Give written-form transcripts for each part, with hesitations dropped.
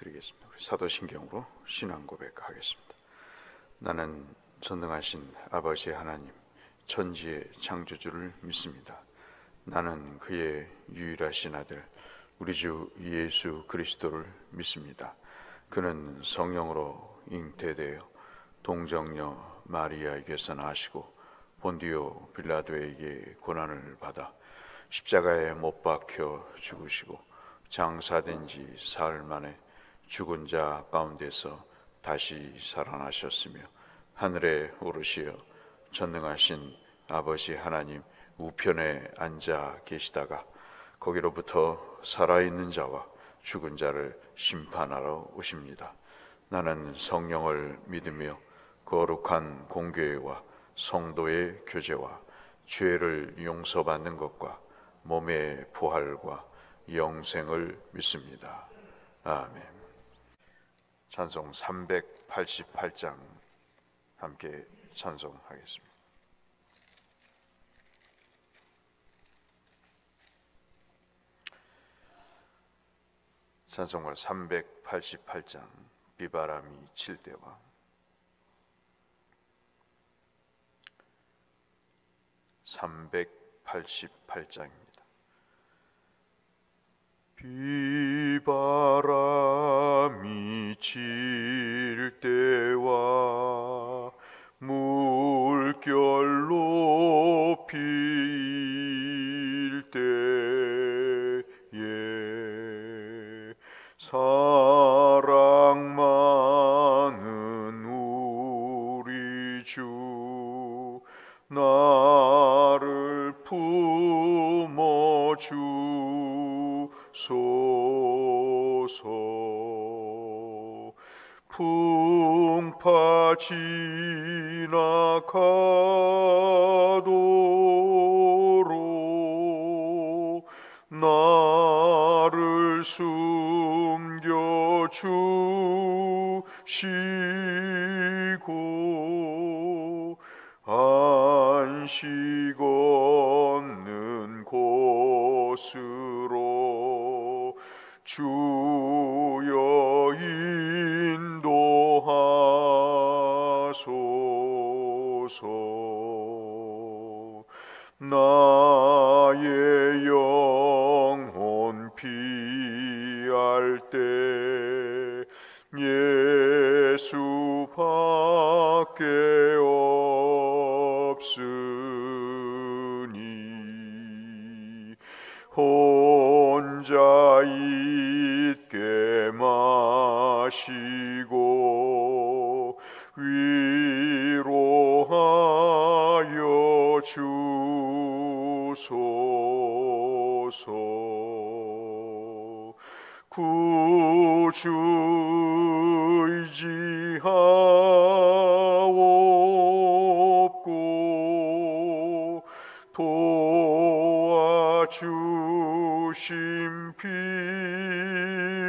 드리겠습니다. 우리 사도신경으로 신앙 고백하겠습니다. 나는 전능하신 아버지 하나님, 천지의 창조주를 믿습니다. 나는 그의 유일하신 아들 우리 주 예수 그리스도를 믿습니다. 그는 성령으로 잉태되어 동정녀 마리아에게서 나시고 본디오 빌라도에게 고난을 받아 십자가에 못 박혀 죽으시고 장사된 지 사흘 만에 죽은 자 가운데서 다시 살아나셨으며 하늘에 오르시어 전능하신 아버지 하나님 우편에 앉아 계시다가 거기로부터 살아있는 자와 죽은 자를 심판하러 오십니다. 나는 성령을 믿으며 거룩한 공교회와 성도의 교제와 죄를 용서받는 것과 몸의 부활과 영생을 믿습니다. 아멘. 찬송 388장 함께 찬송하겠습니다. 찬송가 388장 비바람이 칠 때와 388장입니다. 비바람이 칠 때와 물결 높일 때에 사랑 많은 우리 주 나를 품어주소서. 풍파 지나가도록 나를 숨겨주시고 안식 얻는 곳으로 주여 인도하소서. 나의 영혼 피할 때 예수밖에 없으니 혼자 있게 마시고 위로하여 주소서. 구주 의지하옵고 도와주심 비오니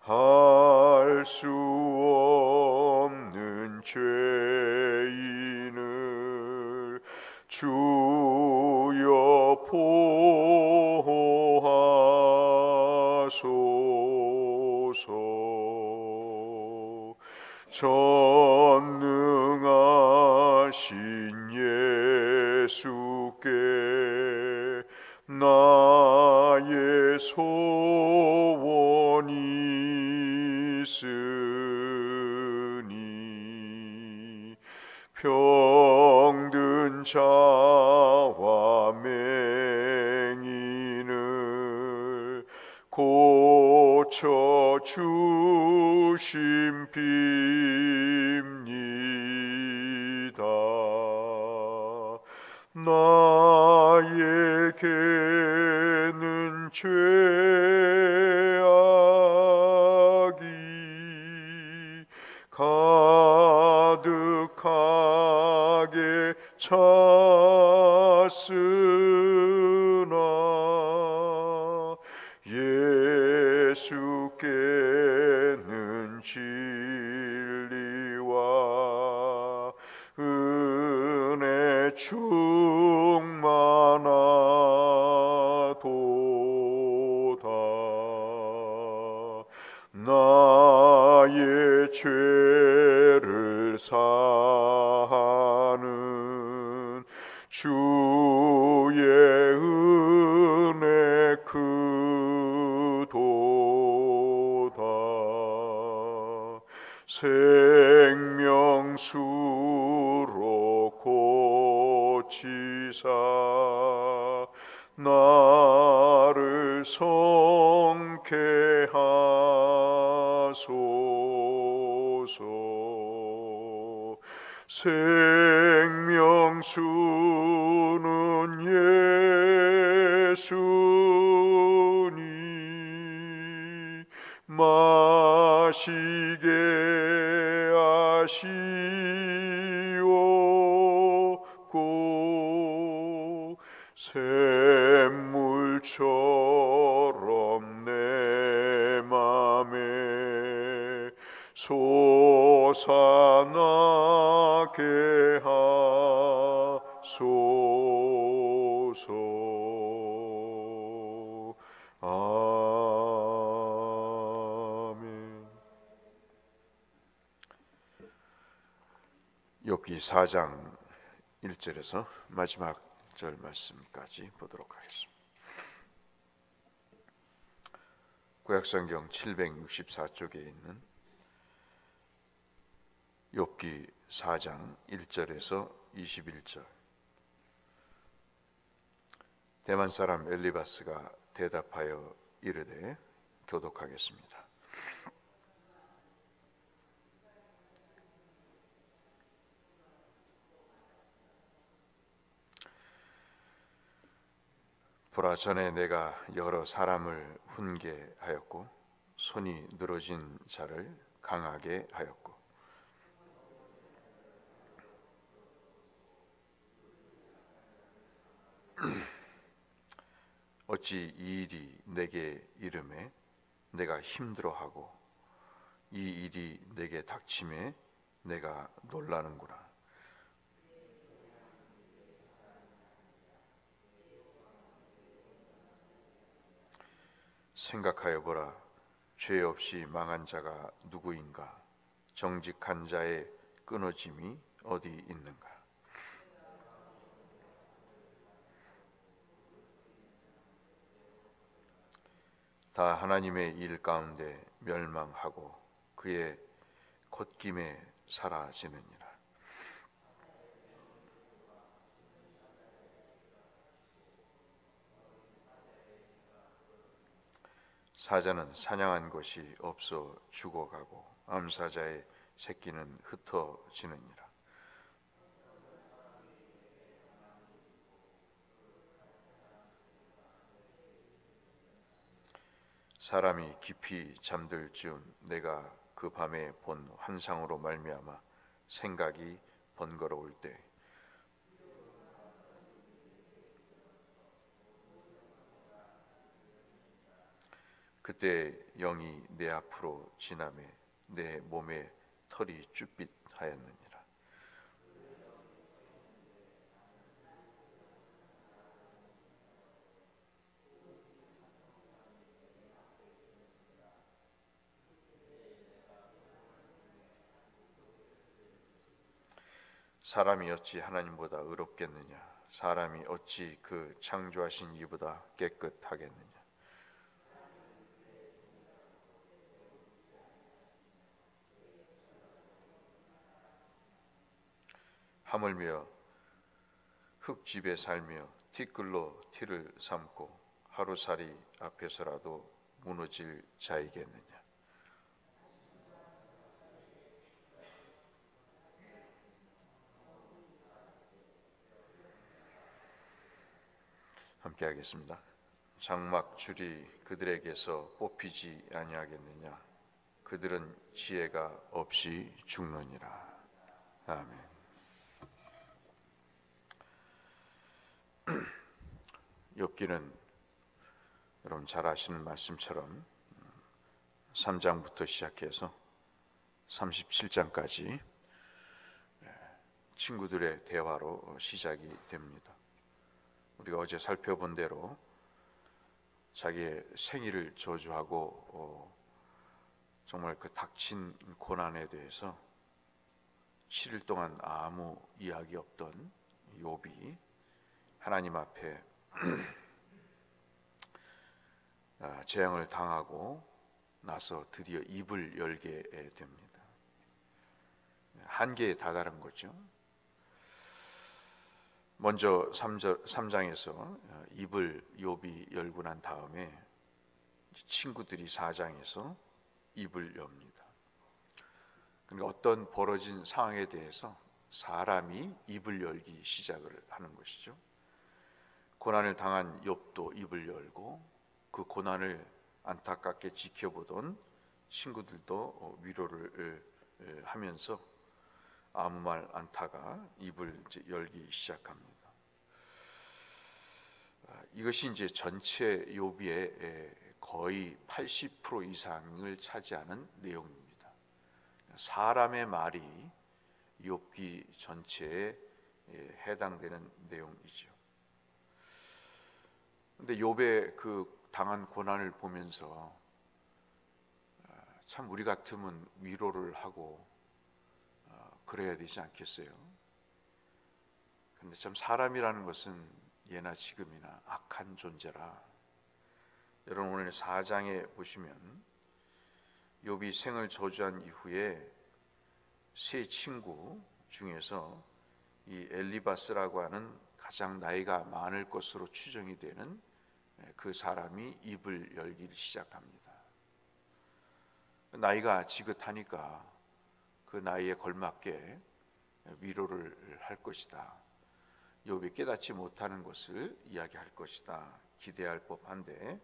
할 수 없는 죄인을 주여 보호하소서. 전능하신 예수께 나의 소원이 있으니 병든 자와 맹인을 고쳐 주심 빕니다. 나에게는 죄악이 가득하게 찼으나 예수께는 진리와 은혜 충만하도다. 죄를 사하는 주의 은혜 크도다. 생명수로 고치사 나를 성케 하소서. 생명수는 예수니 마시게 하시옵고 샘물처럼 내 맘에 솟아나게 하소서. 아멘. 욥기 4장 1절에서 마지막 절 말씀까지 보도록 하겠습니다. 구약성경 764쪽에 있는 욥기 4장 1절에서 21절. 대만 사람 엘리바스가 대답하여 이르되, 교독하겠습니다. 보라, 전에 내가 여러 사람을 훈계하였고 손이 늘어진 자를 강하게 하였고 어찌 이 일이 내게 이름에 내가 힘들어하고 이 일이 내게 닥침에 내가 놀라는구나. 생각하여 보라, 죄 없이 망한 자가 누구인가? 정직한 자의 끊어짐이 어디 있는가? 다 하나님의 일 가운데 멸망하고 그의 콧김에 사라지느니라. 사자는 사냥한 것이 없어 죽어가고 암사자의 새끼는 흩어지느니라. 사람이 깊이 잠들 즈음 내가 그 밤에 본 환상으로 말미암아 생각이 번거로울 때 그때 영이 내 앞으로 지나매 내 몸에 털이 쭈삣하였느니라. 사람이 어찌 하나님보다 의롭겠느냐? 사람이 어찌 그 창조하신 이보다 깨끗하겠느냐? 하물며 흙집에 살며 티끌로 티를 삼고 하루살이 앞에서라도 무너질 자이겠느냐? 함께 하겠습니다. 장막줄이 그들에게서 뽑히지 아니하겠느냐? 그들은 지혜가 없이 죽느니라. 아멘. 욥기는 여러분 잘 아시는 말씀처럼 3장부터 시작해서 37장까지 친구들의 대화로 시작이 됩니다. 우리가 어제 살펴본 대로 자기의 생일을 저주하고 정말 그 닥친 고난에 대해서 7일 동안 아무 이야기 없던 욥이 하나님 앞에 재앙을 당하고 나서 드디어 입을 열게 됩니다. 한계에 다다른 거죠. 먼저 3장에서 입을 욥이 열고 난 다음에 친구들이 4장에서 입을 엽니다. 그러니까 어떤 벌어진 상황에 대해서 사람이 입을 열기 시작을 하는 것이죠. 고난을 당한 욥도 입을 열고 그 고난을 안타깝게 지켜보던 친구들도 위로를 하면서 아무 말 않다가 입을 이제 열기 시작합니다. 이것이 이제 전체 욥기의 거의 80% 이상을 차지하는 내용입니다. 사람의 말이 욥기 전체에 해당되는 내용이죠. 근데 욥의 그 당한 고난을 보면서 참 우리 같으면 위로를 하고 그래야 되지 않겠어요? 근데 참 사람이라는 것은 예나 지금이나 악한 존재라. 여러분 오늘 4장에 보시면 욥이 생을 저주한 이후에 세 친구 중에서 이 엘리바스라고 하는 가장 나이가 많을 것으로 추정이 되는 그 사람이 입을 열기 시작합니다. 나이가 지긋하니까 그 나이에 걸맞게 위로를 할 것이다. 욥이 깨닫지 못하는 것을 이야기할 것이다. 기대할 법한데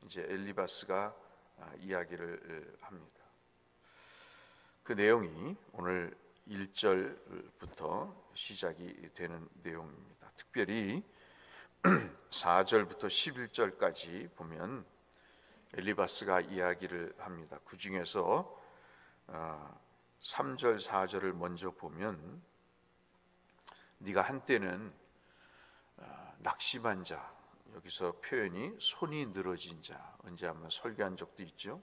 이제 엘리바스가 이야기를 합니다. 그 내용이 오늘 1절부터 시작이 되는 내용입니다. 특별히 4절부터 11절까지 보면 엘리바스가 이야기를 합니다. 그 중에서 3절, 4절을 먼저 보면 네가 한때는 낙심한 자, 여기서 표현이 손이 늘어진 자, 언제 한번 설교한 적도 있죠.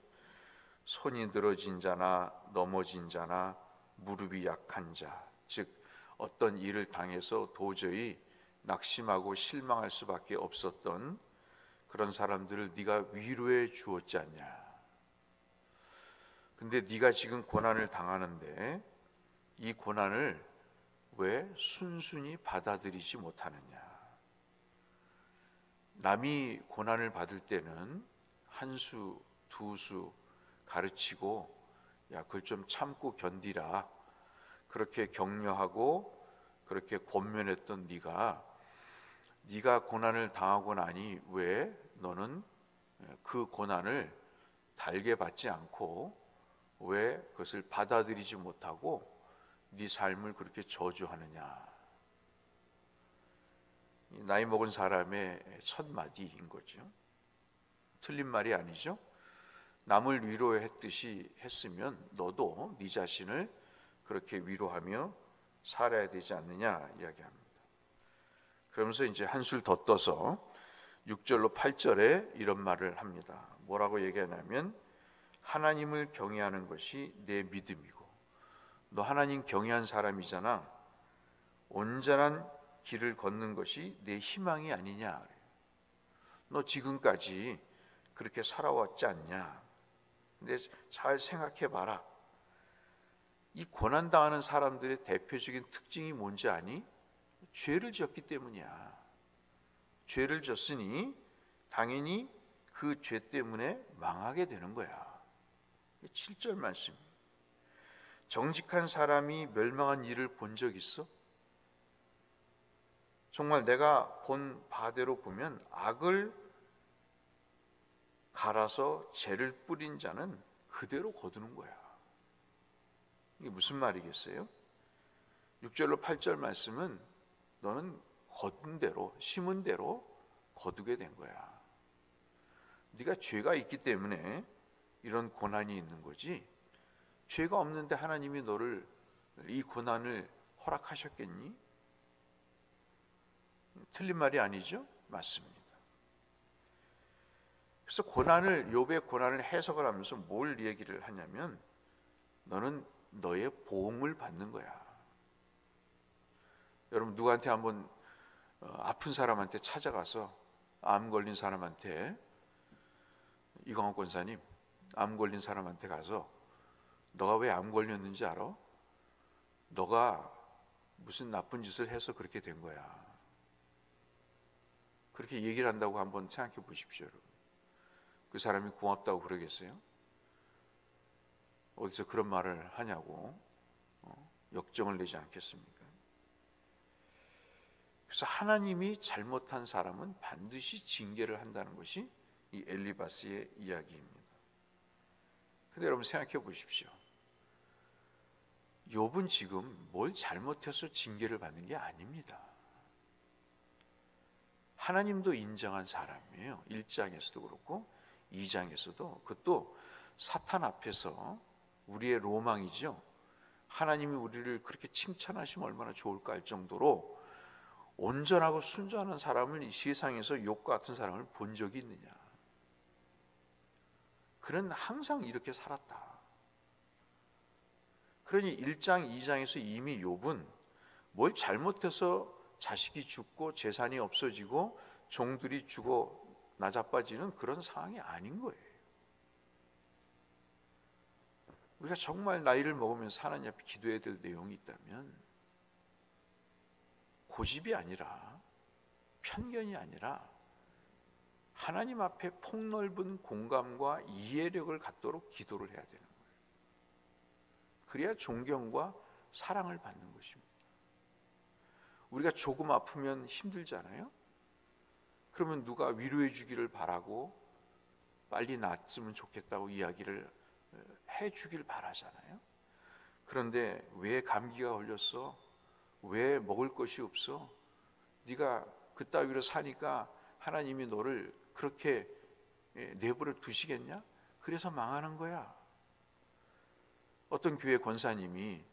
손이 늘어진 자나 넘어진 자나 무릎이 약한 자, 즉 어떤 일을 당해서 도저히 낙심하고 실망할 수밖에 없었던 그런 사람들을 네가 위로해 주었지 않냐. 근데 네가 지금 고난을 당하는데 이 고난을 왜 순순히 받아들이지 못하느냐. 남이 고난을 받을 때는 한 수, 두 수 가르치고 야, 그걸 좀 참고 견디라. 그렇게 격려하고 그렇게 권면했던 네가 고난을 당하고 나니 왜 너는 그 고난을 달게 받지 않고 왜 그것을 받아들이지 못하고 네 삶을 그렇게 저주하느냐. 나이 먹은 사람의 첫 마디인 거죠. 틀린 말이 아니죠. 남을 위로했듯이 했으면 너도 네 자신을 그렇게 위로하며 살아야 되지 않느냐 이야기합니다. 그러면서 이제 한술 더 떠서 6절로 8절에 이런 말을 합니다. 뭐라고 얘기하냐면 하나님을 경외하는 것이 내 믿음이고 너 하나님 경외한 사람이잖아. 온전한 길을 걷는 것이 내 희망이 아니냐. 너 지금까지 그렇게 살아왔지 않냐. 근데 잘 생각해 봐라. 이 고난당하는 사람들의 대표적인 특징이 뭔지 아니? 죄를 지었기 때문이야. 죄를 졌으니 당연히 그 죄 때문에 망하게 되는 거야. 7절 말씀. 정직한 사람이 멸망한 일을 본 적 있어? 정말 내가 본 바대로 보면 악을 갈아서 죄를 뿌린 자는 그대로 거두는 거야. 이게 무슨 말이겠어요? 6절로 8절 말씀은 너는 거둔 대로, 심은 대로 거두게 된 거야. 네가 죄가 있기 때문에 이런 고난이 있는 거지. 죄가 없는데 하나님이 너를 이 고난을 허락하셨겠니? 틀린 말이 아니죠? 맞습니다. 그래서 욥의 고난을 해석을 하면서 뭘 얘기를 하냐면 너는 너의 보응을 받는 거야. 여러분 누구한테 한번 아픈 사람한테 찾아가서 암 걸린 사람한테 이광호 권사님 암 걸린 사람한테 가서 너가 왜 암 걸렸는지 알아? 너가 무슨 나쁜 짓을 해서 그렇게 된 거야. 그렇게 얘기를 한다고 한번 생각해 보십시오. 여러분. 그 사람이 고맙다고 그러겠어요? 어디서 그런 말을 하냐고 역정을 내지 않겠습니까? 그래서 하나님이 잘못한 사람은 반드시 징계를 한다는 것이 이 엘리바스의 이야기입니다. 근데 여러분 생각해 보십시오. 욥은 지금 뭘 잘못해서 징계를 받는 게 아닙니다. 하나님도 인정한 사람이에요. 1장에서도 그렇고 2장에서도. 그것도 사탄 앞에서 우리의 로망이죠. 하나님이 우리를 그렇게 칭찬하시면 얼마나 좋을까 할 정도로 온전하고 순전한 사람을 이 세상에서 욥과 같은 사람을 본 적이 있느냐. 그는 항상 이렇게 살았다. 그러니 1장, 2장에서 이미 욥은 뭘 잘못해서 자식이 죽고 재산이 없어지고 종들이 죽어 나자빠지는 그런 상황이 아닌 거예요. 우리가 정말 나이를 먹으면서 하나님 앞에 기도해야 될 내용이 있다면 고집이 아니라 편견이 아니라 하나님 앞에 폭넓은 공감과 이해력을 갖도록 기도를 해야 되는 거예요. 그래야 존경과 사랑을 받는 것입니다. 우리가 조금 아프면 힘들잖아요. 그러면 누가 위로해 주기를 바라고 빨리 낫으면 좋겠다고 이야기를 해 주길 바라잖아요. 그런데 왜 감기가 걸렸어? 왜 먹을 것이 없어? 네가 그따위로 사니까 하나님이 너를 그렇게 내버려 두시겠냐? 그래서 망하는 거야. 어떤 교회 권사님이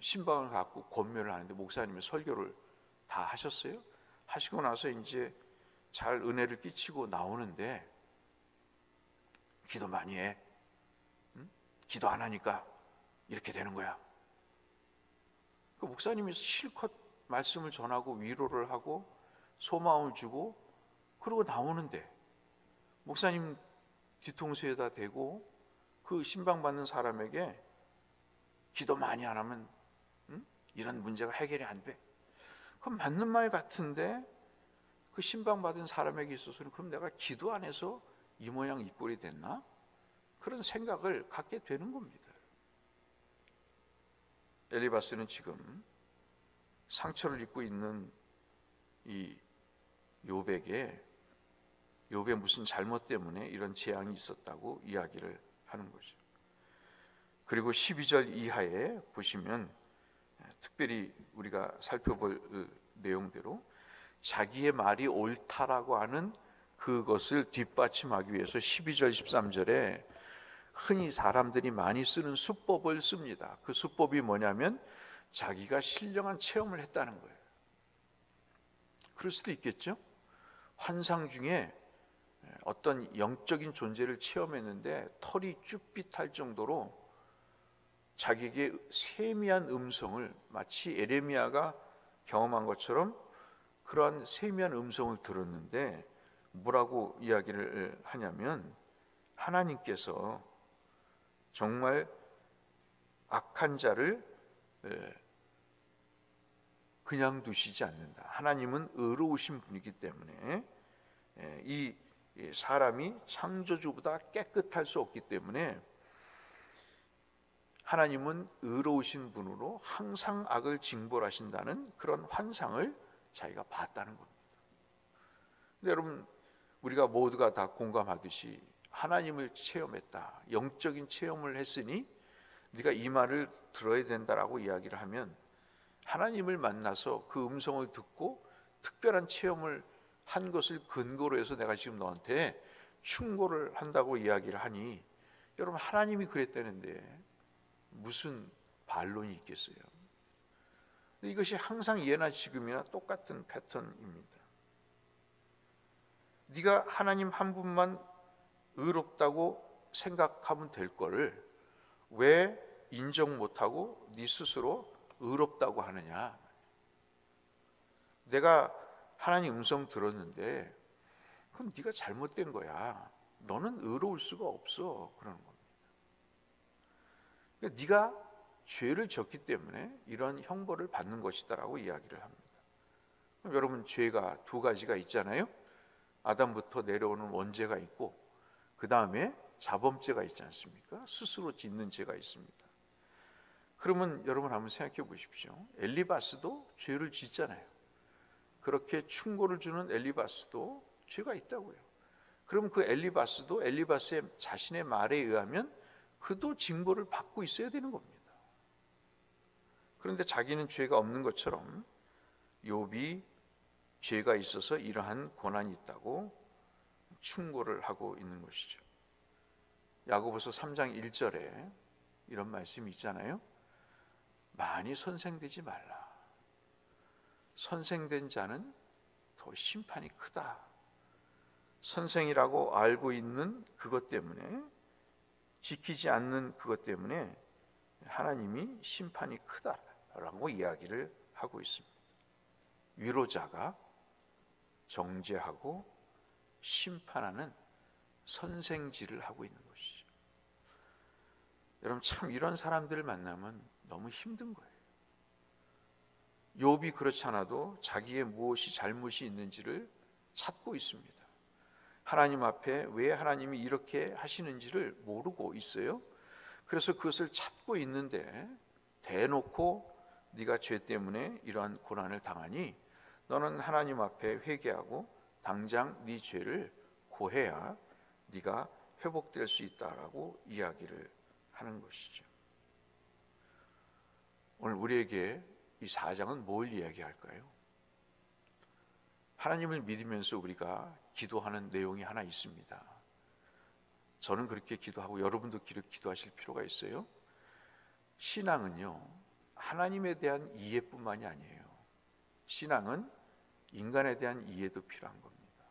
신방을 갖고 권면을 하는데 목사님이 설교를 다 하셨어요. 하시고 나서 이제 잘 은혜를 끼치고 나오는데 기도 많이 해. 응? 기도 안 하니까 이렇게 되는 거야. 그 목사님이 실컷 말씀을 전하고 위로를 하고 소마음을 주고 그러고 나오는데 목사님 뒤통수에다 대고 그 신방받는 사람에게 기도 많이 안 하면 이런 문제가 해결이 안 돼. 그럼 맞는 말 같은데 그 신방받은 사람에게 있어서는 그럼 내가 기도 안 해서 이 모양 이 꼴이 됐나? 그런 생각을 갖게 되는 겁니다. 엘리바스는 지금 상처를 입고 있는 이 욥에게 욥의 무슨 잘못 때문에 이런 재앙이 있었다고 이야기를 하는 거죠. 그리고 12절 이하에 보시면 특별히 우리가 살펴볼 내용대로 자기의 말이 옳다라고 하는 그것을 뒷받침하기 위해서 12절 13절에 흔히 사람들이 많이 쓰는 수법을 씁니다. 그 수법이 뭐냐면 자기가 신령한 체험을 했다는 거예요. 그럴 수도 있겠죠. 환상 중에 어떤 영적인 존재를 체험했는데 털이 쭈삣할 정도로 자기에게 세미한 음성을 마치 에레미야가 경험한 것처럼 그러한 세미한 음성을 들었는데 뭐라고 이야기를 하냐면 하나님께서 정말 악한 자를 그냥 두시지 않는다. 하나님은 의로우신 분이기 때문에 이 사람이 창조주보다 깨끗할 수 없기 때문에 하나님은 의로우신 분으로 항상 악을 징벌하신다는 그런 환상을 자기가 봤다는 겁니다. 근데 여러분 우리가 모두가 다 공감하듯이 하나님을 체험했다. 영적인 체험을 했으니 네가 이 말을 들어야 된다라고 이야기를 하면 하나님을 만나서 그 음성을 듣고 특별한 체험을 한 것을 근거로 해서 내가 지금 너한테 충고를 한다고 이야기를 하니 여러분 하나님이 그랬다는데 무슨 반론이 있겠어요? 이것이 항상 예나 지금이나 똑같은 패턴입니다. 네가 하나님 한 분만 의롭다고 생각하면 될 거를 왜 인정 못하고 네 스스로 의롭다고 하느냐. 내가 하나님 음성 들었는데 그건 네가 잘못된 거야. 너는 의로울 수가 없어. 그러는 겁니다. 그러니까 네가 죄를 졌기 때문에 이런 형벌을 받는 것이다라고 이야기를 합니다. 그럼 여러분, 죄가 두 가지가 있잖아요. 아담부터 내려오는 원죄가 있고 그 다음에 자범죄가 있지 않습니까? 스스로 짓는 죄가 있습니다. 그러면 여러분 한번 생각해 보십시오. 엘리바스도 죄를 짓잖아요. 그렇게 충고를 주는 엘리바스도 죄가 있다고요. 그럼 그 엘리바스도 엘리바스의 자신의 말에 의하면 그도 징벌을 받고 있어야 되는 겁니다. 그런데 자기는 죄가 없는 것처럼 욥이 죄가 있어서 이러한 고난이 있다고 충고를 하고 있는 것이죠. 야고보서 3장 1절에 이런 말씀이 있잖아요. 많이 선생되지 말라. 선생된 자는 더 심판이 크다. 선생이라고 알고 있는 그것 때문에, 지키지 않는 그것 때문에 하나님이 심판이 크다라고 이야기를 하고 있습니다. 위로자가 정죄하고 심판하는 선생질을 하고 있는 것이죠. 여러분, 참 이런 사람들을 만나면 너무 힘든 거예요. 욥이 그렇지 않아도 자기의 무엇이 잘못이 있는지를 찾고 있습니다. 하나님 앞에 왜 하나님이 이렇게 하시는지를 모르고 있어요. 그래서 그것을 찾고 있는데 대놓고 네가 죄 때문에 이러한 고난을 당하니 너는 하나님 앞에 회개하고 당장 네 죄를 고해야 네가 회복될 수 있다라고 이야기를 하는 것이죠. 오늘 우리에게 이 4장은 뭘 이야기할까요? 하나님을 믿으면서 우리가 기도하는 내용이 하나 있습니다. 저는 그렇게 기도하고 여러분도 기도하실 필요가 있어요. 신앙은요, 하나님에 대한 이해뿐만이 아니에요. 신앙은 인간에 대한 이해도 필요한 겁니다.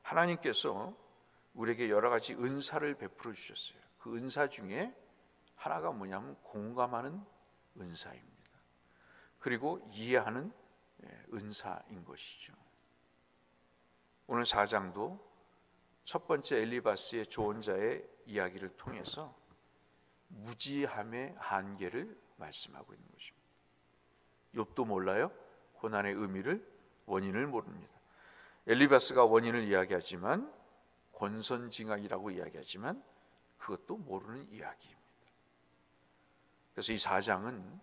하나님께서 우리에게 여러 가지 은사를 베풀어 주셨어요. 그 은사 중에 하나가 뭐냐면 공감하는 은사입니다. 그리고 이해하는 은사인 것이죠. 오늘 4장도 첫 번째 엘리바스의 조언자의 이야기를 통해서 무지함의 한계를 말씀하고 있는 것입니다. 욥도 몰라요? 고난의 의미를, 원인을 모릅니다. 엘리바스가 원인을 이야기하지만, 권선징악이라고 이야기하지만 그것도 모르는 이야기입니다. 그래서 이 4장은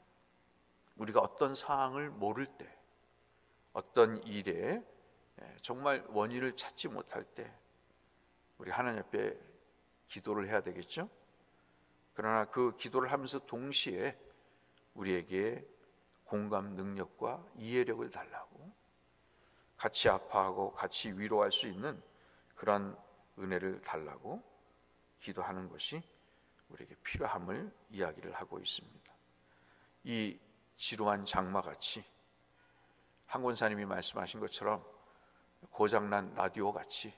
우리가 어떤 상황을 모를 때, 어떤 일에 정말 원인을 찾지 못할 때 우리 하나님 앞에 기도를 해야 되겠죠. 그러나 그 기도를 하면서 동시에 우리에게 공감 능력과 이해력을 달라고, 같이 아파하고 같이 위로할 수 있는 그런 은혜를 달라고 기도하는 것이 우리에게 필요함을 이야기를 하고 있습니다. 이 지루한 장마같이, 한 권사님이 말씀하신 것처럼 고장난 라디오 같이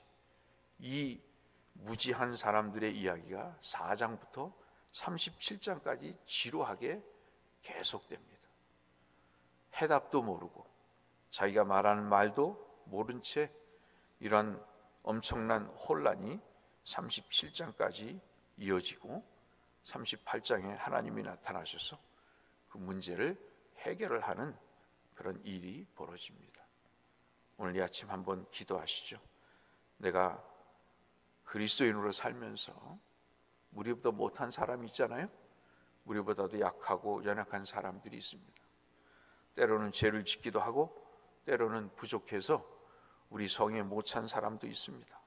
이 무지한 사람들의 이야기가 4장부터 37장까지 지루하게 계속됩니다. 해답도 모르고 자기가 말하는 말도 모른 채 이런 엄청난 혼란이 37장까지 이어지고 38장에 하나님이 나타나셔서 그 문제를 해결을 하는 그런 일이 벌어집니다. 오늘 이 아침 한번 기도하시죠. 내가 그리스도인으로 살면서 우리보다 못한 사람이 있잖아요. 우리보다도 약하고 연약한 사람들이 있습니다. 때로는 죄를 짓기도 하고 때로는 부족해서 우리 성에 못 찬 사람도 있습니다.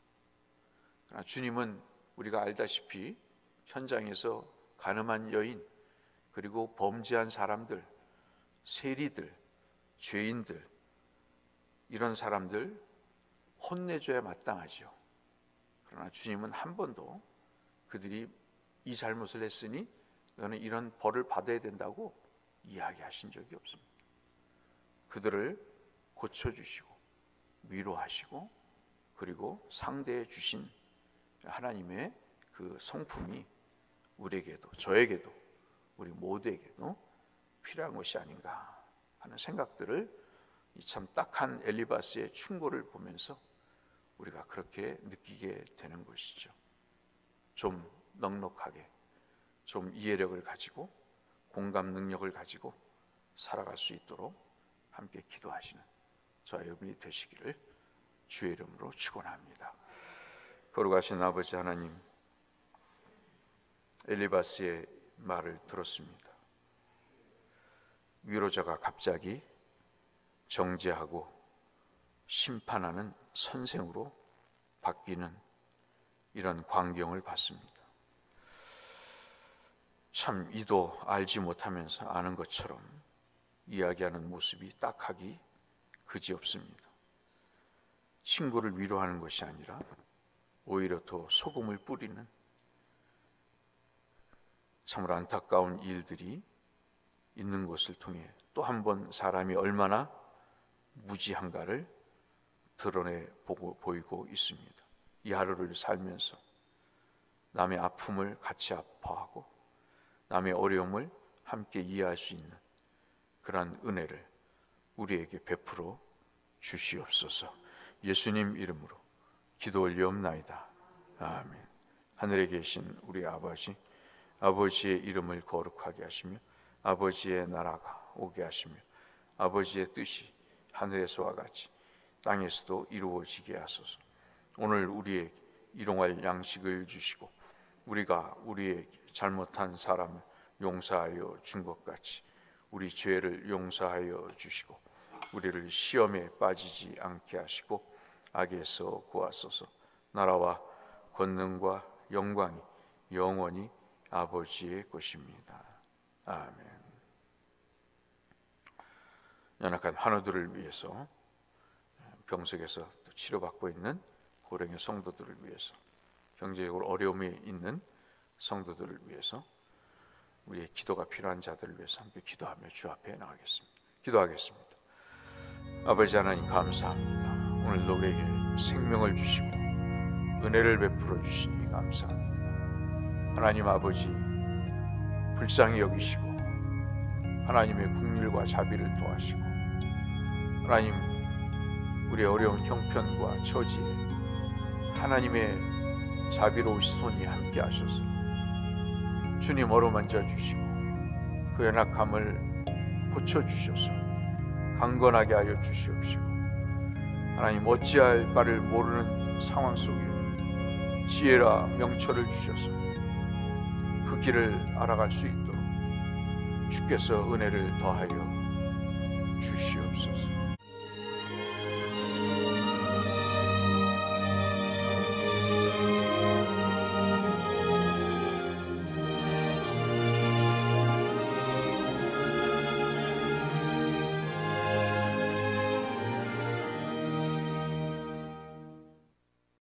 그러나 주님은 우리가 알다시피 현장에서 가늠한 여인, 그리고 범죄한 사람들, 세리들, 죄인들, 이런 사람들 혼내줘야 마땅하죠. 그러나 주님은 한 번도 그들이 이 잘못을 했으니 너는 이런 벌을 받아야 된다고 이야기하신 적이 없습니다. 그들을 고쳐주시고 위로하시고 그리고 상대에 주신 하나님의 그 성품이 우리에게도, 저에게도, 우리 모두에게도 필요한 것이 아닌가 하는 생각들을 이 참 딱한 엘리바스의 충고를 보면서 우리가 그렇게 느끼게 되는 것이죠. 좀 넉넉하게, 좀 이해력을 가지고 공감 능력을 가지고 살아갈 수 있도록 함께 기도하시는 저와 여러분이 되시기를 주의 이름으로 축원합니다. 거룩하신 아버지 하나님, 엘리바스의 말을 들었습니다. 위로자가 갑자기 정죄하고 심판하는 선생으로 바뀌는 이런 광경을 봤습니다. 참 이도 알지 못하면서 아는 것처럼 이야기하는 모습이 딱하기 그지없습니다. 친구를 위로하는 것이 아니라 오히려 더 소금을 뿌리는 참으로 안타까운 일들이 있는 것을 통해 또 한 번 사람이 얼마나 무지한가를 드러내 보이고 있습니다. 이 하루를 살면서 남의 아픔을 같이 아파하고 남의 어려움을 함께 이해할 수 있는 그러한 은혜를 우리에게 베풀어 주시옵소서. 예수님 이름으로 기도 올리옵나이다. 아멘. 하늘에 계신 우리 아버지, 아버지의 이름을 거룩하게 하시며 아버지의 나라가 오게 하시며 아버지의 뜻이 하늘에서와 같이 땅에서도 이루어지게 하소서. 오늘 우리에게 일용할 양식을 주시고 우리가 우리에게 잘못한 사람을 용서하여 준 것 같이 우리 죄를 용서하여 주시고 우리를 시험에 빠지지 않게 하시고 악에서 구하소서. 나라와 권능과 영광이 영원히 아버지의 것입니다. 아멘. 연약한 환우들을 위해서, 병석에서 치료받고 있는 고령의 성도들을 위해서, 경제적으로 어려움이 있는 성도들을 위해서, 우리의 기도가 필요한 자들을 위해서 함께 기도하며 주 앞에 나가겠습니다. 기도하겠습니다. 아버지 하나님 감사합니다. 오늘도 우리에게 생명을 주시고 은혜를 베풀어 주시니 감사합니다. 하나님 아버지, 불쌍히 여기시고 하나님의 긍휼과 자비를 도하시고 하나님, 우리의 어려운 형편과 처지에 하나님의 자비로우신 손이 함께 하셔서 주님 어루만져 주시고 그 연약함을 고쳐주셔서 강건하게 하여 주시옵시고 하나님, 어찌할 바를 모르는 상황 속에 지혜라 명철을 주셔서 그 길을 알아갈 수 있도록 주께서 은혜를 더하여 주시옵소서.